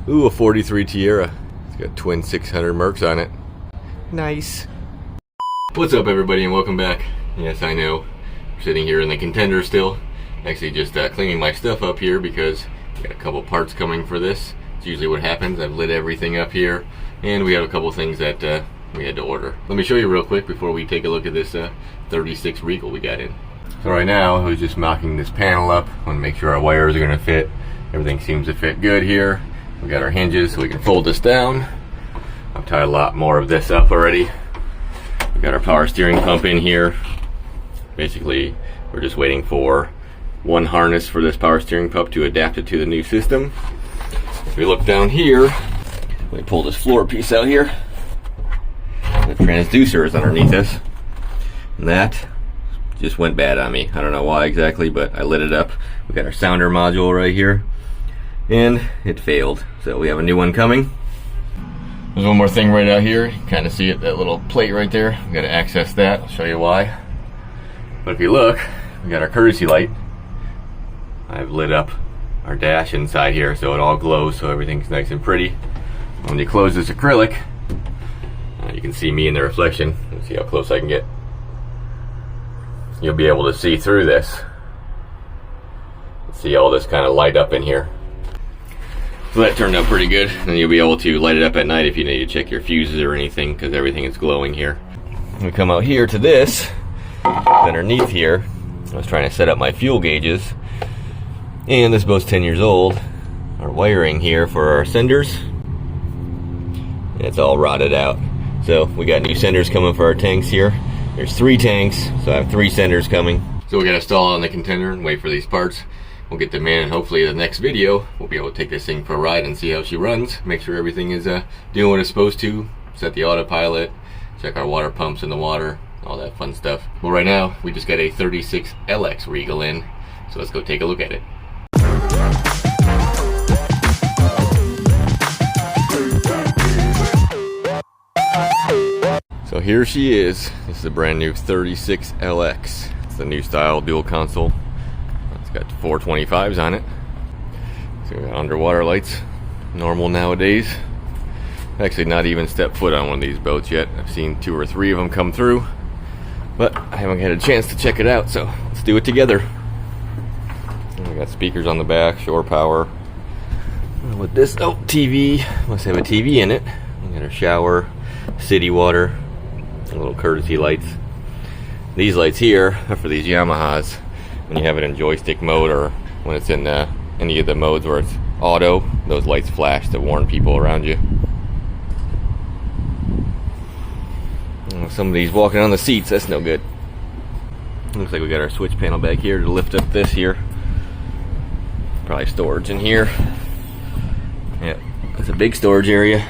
Ooh, a 43 Tierra. It's got twin 600 Mercs on it. Nice. What's up, everybody, and welcome back. Yes, I know, I'm sitting here in the Contender still. Actually just cleaning my stuff up here because I got a couple parts coming for this. It's usually what happens. I've lit everything up here, and we have a couple things that we had to order. Let me show you real quick before we take a look at this 36 Regal we got in. So right now, I was just mocking this panel up. I want to make sure our wires are going to fit. Everything seems to fit good here. We got our hinges so we can fold this down. I've tied a lot more of this up already. We got our power steering pump in here. Basically, we're just waiting for one harness for this power steering pump to adapt it to the new system. If we look down here, let me pull this floor piece out here. The transducer is underneath this. And that just went bad on me. I don't know why exactly, but I lit it up. We got our sounder module right here, and it failed. So we have a new one coming. There's one more thing right out here. You kind of see it, that little plate right there. We got to access that. I'll show you why. But if you look, we got our courtesy light. I've lit up our dash inside here so it all glows, so everything's nice and pretty. When you close this acrylic, you can see me in the reflection. Let's see how close I can get. You'll be able to see through this. See all this kind of light up in here. So that turned out pretty good. And you'll be able to light it up at night if you need to check your fuses or anything, because everything is glowing here. We come out here to this. Underneath here, I was trying to set up my fuel gauges. And this boat's 10 years old. Our wiring here for our senders, it's all rotted out. So we got new senders coming for our tanks here. There's 3 tanks, so I have 3 senders coming. So we got to stall on the Contender and wait for these parts. We'll get them in, and hopefully the next video we'll be able to take this thing for a ride and see how she runs. Make sure everything is doing what it's supposed to. Set the autopilot, check our water pumps in the water, all that fun stuff. Well, right now we just got a 36 LX Regal in, so let's go take a look at it. So here she is. This is a brand new 36 LX. It's the new style dual console. It's got 425s on it. So we got underwater lights, normal nowadays. Actually not even stepped foot on one of these boats yet. I've seen 2 or 3 of them come through, but I haven't had a chance to check it out, so let's do it together. And we got speakers on the back, shore power. With this, oh, TV. Must have a TV in it. We got our shower, city water, little courtesy lights. These lights here are for these Yamahas. When you have it in joystick mode, or when it's in any of the modes where it's auto, those lights flash to warn people around you. Somebody's walking on the seats, that's no good. Looks like we got our switch panel back here to lift up this here. Probably storage in here. Yep, it's a big storage area.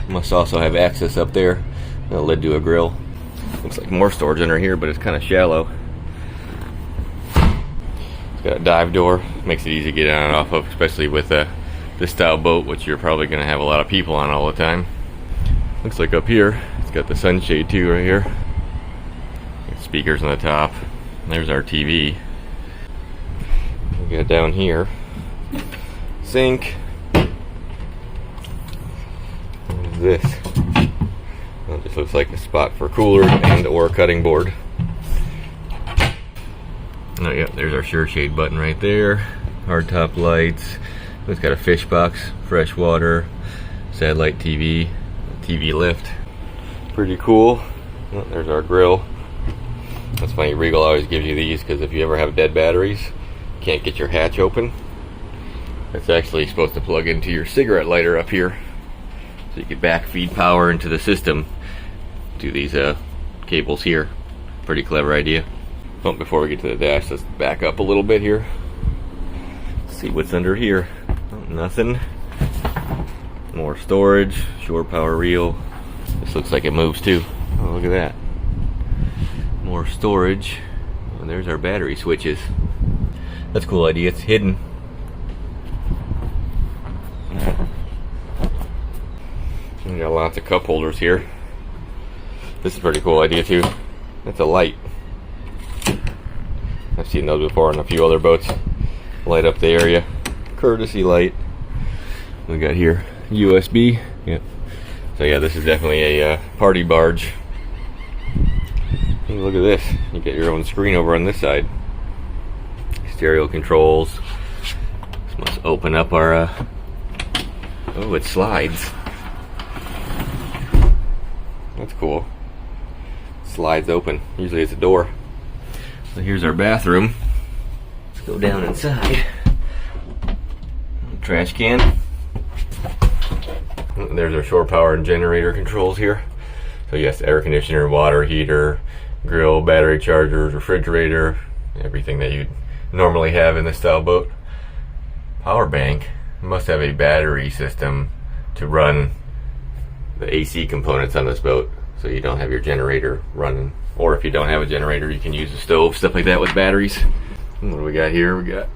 Must also have access up there. A lid to a grill. Looks like more storage under here, but it's kind of shallow. It's got a dive door. Makes it easy to get on and off of, especially with this style boat, which you're probably going to have a lot of people on all the time. Looks like up here, it's got the sunshade too right here. Got speakers on the top. There's our TV. We got down here, sink. What is this? Well, it just looks like a spot for cooler and or cutting board. Oh yeah, there's our sure shade button right there. Hard top lights. It's got a fish box, fresh water, satellite TV, TV lift. Pretty cool. Oh, there's our grill. That's funny, Regal always gives you these because if you ever have dead batteries, you can't get your hatch open. It's actually supposed to plug into your cigarette lighter up here. So you could backfeed power into the system to these cables here. Pretty clever idea. But before we get to the dash, let's back up a little bit here. See what's under here. Oh, nothing. More storage, shore power reel. This looks like it moves too. Oh, look at that. More storage. And there's our battery switches. That's a cool idea. It's hidden. We got lots of cup holders here. This is a pretty cool idea too. That's a light. I've seen those before on a few other boats. Light up the area. Courtesy light. We got here USB. Yep. So yeah, this is definitely a party barge. Hey, look at this. You get your own screen over on this side. Stereo controls. This must open up our oh, it slides. That's cool. Slides open. Usually it's a door. So here's our bathroom. Let's go down inside. Trash can. There's our shore power and generator controls here. So yes, air conditioner, water heater, grill, battery chargers, refrigerator, everything that you'd normally have in this style boat. Power bank. You must have a battery system to run the AC components on this boat, so you don't have your generator running. Or if you don't have a generator, you can use a stove, stuff like that with batteries. And what do we got here? We got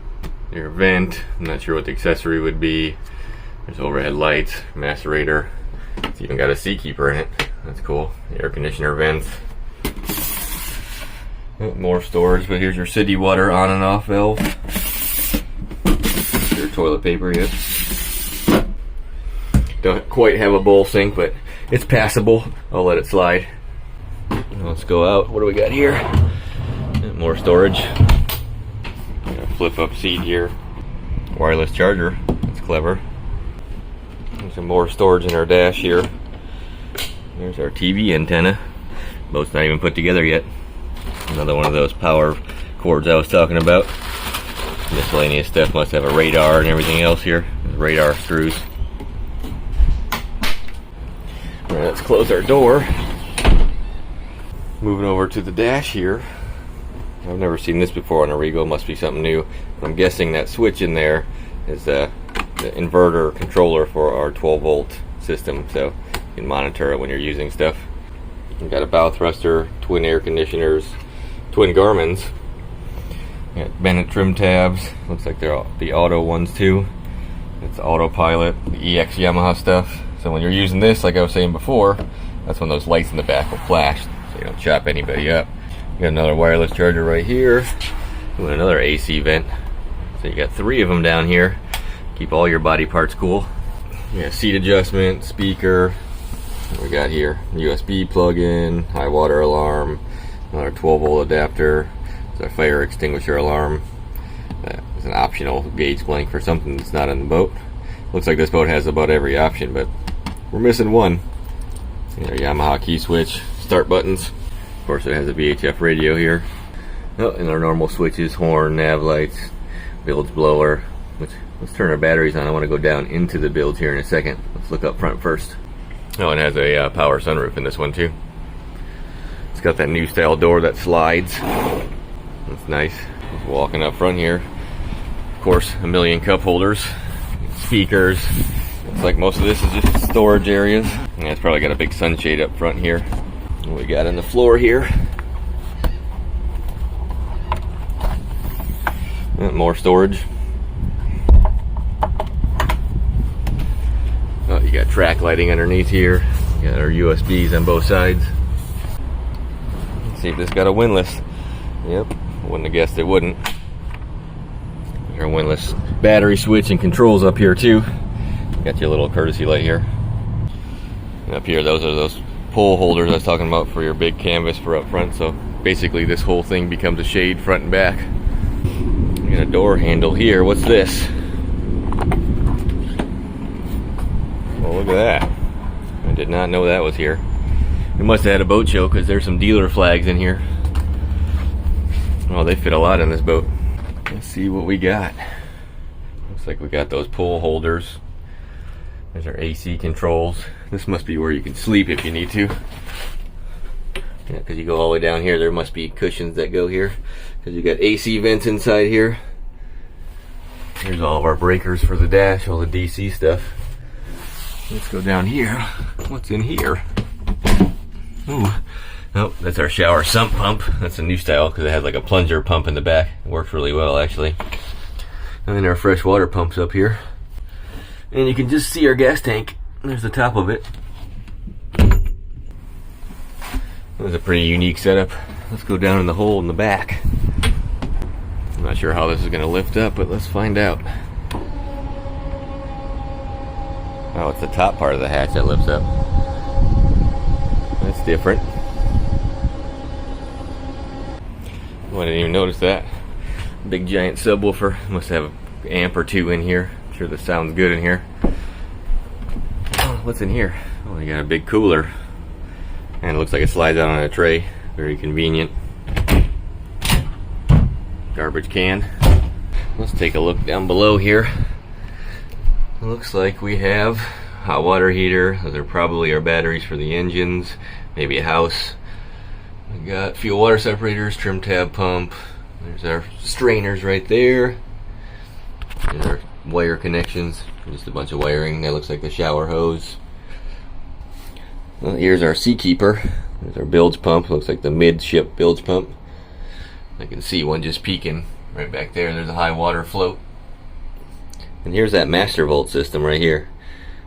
your vent. I'm not sure what the accessory would be. There's overhead lights, macerator. It's even got a seat keeper in it. That's cool. Air conditioner vents. More storage, but here's your city water on and off valve. Your toilet paper, yes. Don't quite have a bowl sink, but it's passable. I'll let it slide. Let's go out. What do we got here? More storage. Got a flip up seat here. Wireless charger. That's clever. There's some more storage in our dash here. There's our TV antenna. Boat's not even put together yet. Another one of those power cords I was talking about. Miscellaneous stuff. Must have a radar and everything else here. Radar screws. Alright, let's close our door. Moving over to the dash here. I've never seen this before on a Regal. Must be something new. I'm guessing that switch in there is the inverter controller for our 12 volt system, so you can monitor it when you're using stuff. You've got a bow thruster, twin air conditioners, twin Garmins. You got Bennett trim tabs. Looks like they're the auto ones too. It's autopilot, the EX Yamaha stuff. So when you're using this, like I was saying before, that's when those lights in the back will flash, so you don't chop anybody up. You got another wireless charger right here. And another AC vent. So you got 3 of them down here. Keep all your body parts cool. Yeah, seat adjustment, speaker. What we got here? USB plug-in, high water alarm, another 12 volt adapter. It's our fire extinguisher alarm. It's an optional gauge blank for something that's not on the boat. Looks like this boat has about every option, but we're missing one. Our Yamaha key switch, start buttons. Of course, it has a VHF radio here. Oh, and our normal switches, horn, nav lights, bilge blower. Let's turn our batteries on. I want to go down into the bilge here in a second. Let's look up front first. Oh, it has a power sunroof in this one too. It's got that new style door that slides. That's nice. Just walking up front here. Of course, a million cup holders, speakers. Looks like most of this is just storage areas. And it's probably got a big sunshade up front here. What we got on the floor here. More storage. Oh, you got track lighting underneath here. You got our USBs on both sides. Let's see if this got a windlass. Yep, wouldn't have guessed it wouldn't. Our windlass battery switch and controls up here too. Got your little courtesy light here. And up here, those are those pole holders I was talking about for your big canvas for up front. So basically this whole thing becomes a shade front and back. We got a door handle here. What's this? Oh, look at that. I did not know that was here. We must have had a boat show because there's some dealer flags in here. Oh, they fit a lot on this boat. Let's see what we got. Looks like we got those pole holders. There's our AC controls. This must be where you can sleep if you need to. Yeah, because you go all the way down here, there must be cushions that go here. Because you got AC vents inside here. Here's all of our breakers for the dash, all the DC stuff. Let's go down here. What's in here? Ooh. Oh, that's our shower sump pump. That's a new style because it has like a plunger pump in the back. It works really well actually. And then our fresh water pumps up here. And you can just see our gas tank. There's the top of it. That's a pretty unique setup. Let's go down in the hole in the back. I'm not sure how this is going to lift up, but let's find out. Oh, it's the top part of the hatch that lifts up. That's different. Oh, I didn't even notice that. Big giant subwoofer. Must have an amp or two in here. I'm sure this sounds good in here. Oh, what's in here? Oh, you got a big cooler. And it looks like it slides out on a tray. Very convenient. Garbage can. Let's take a look down below here. It looks like we have hot water heater. Those are probably our batteries for the engines. Maybe a house. We got fuel water separators, trim tab pump. There's our strainers right there. There's our wire connections. Just a bunch of wiring. That looks like the shower hose. Well, here's our Seakeeper. There's our bilge pump. Looks like the midship bilge pump. I can see one just peeking right back there. There's a high water float. And here's that master volt system right here.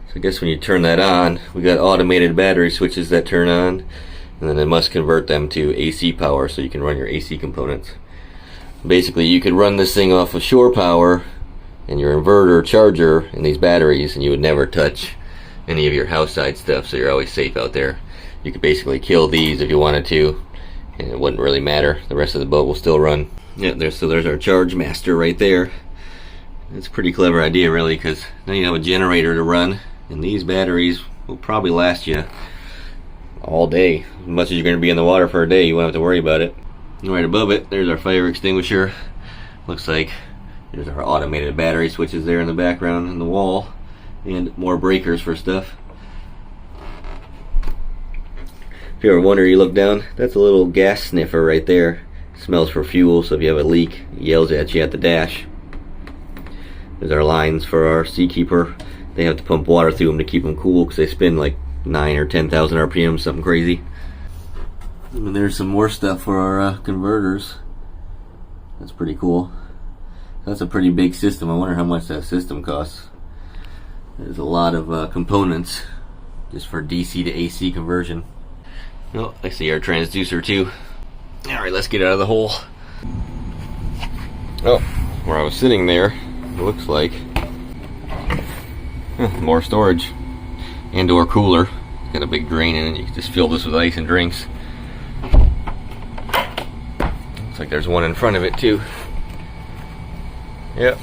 So I guess when you turn that on, we got automated battery switches that turn on, and then it must convert them to AC power so you can run your AC components. Basically, you could run this thing off of shore power and your inverter charger and these batteries, and you would never touch any of your house side stuff, so you're always safe out there. You could basically kill these if you wanted to, and it wouldn't really matter. The rest of the boat will still run. Yeah, there's our charge master right there. It's a pretty clever idea, really, because now you have a generator to run, and these batteries will probably last you all day. As much as you're going to be in the water for a day, you won't have to worry about it. And right above it, there's our fire extinguisher. Looks like there's our automated battery switches there in the background in the wall, and more breakers for stuff. If you ever wonder, you look down, that's a little gas sniffer right there. It smells for fuel, so if you have a leak, it yells at you at the dash. There's our lines for our Seakeeper. They have to pump water through them to keep them cool because they spin like 9 or 10,000 RPM, something crazy. And there's some more stuff for our converters. That's pretty cool. That's a pretty big system. I wonder how much that system costs. There's a lot of components just for DC to AC conversion. Oh, I see our transducer too. Alright, let's get out of the hole. Oh, where I was sitting there, it looks like more storage and or cooler. Got a big drain in it. You can just fill this with ice and drinks. Looks like there's one in front of it too. Yep.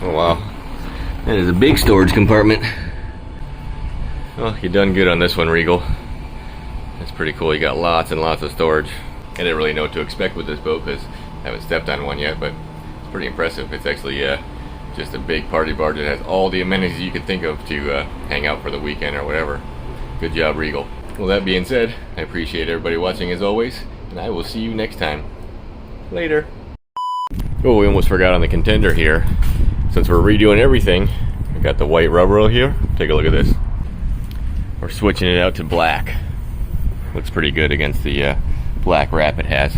Oh wow. That is a big storage compartment. Oh, you done good on this one, Regal. That's pretty cool. You got lots and lots of storage. I didn't really know what to expect with this boat because I haven't stepped on one yet, but it's pretty impressive. It's actually just a big party barge that has all the amenities you could think of to hang out for the weekend or whatever. Good job, Regal. Well, that being said, I appreciate everybody watching as always, and I will see you next time. Later. Oh, we almost forgot on the Contender here. Since we're redoing everything, I got the white rubber here. Take a look at this. We're switching it out to black. Looks pretty good against the black wrap it has.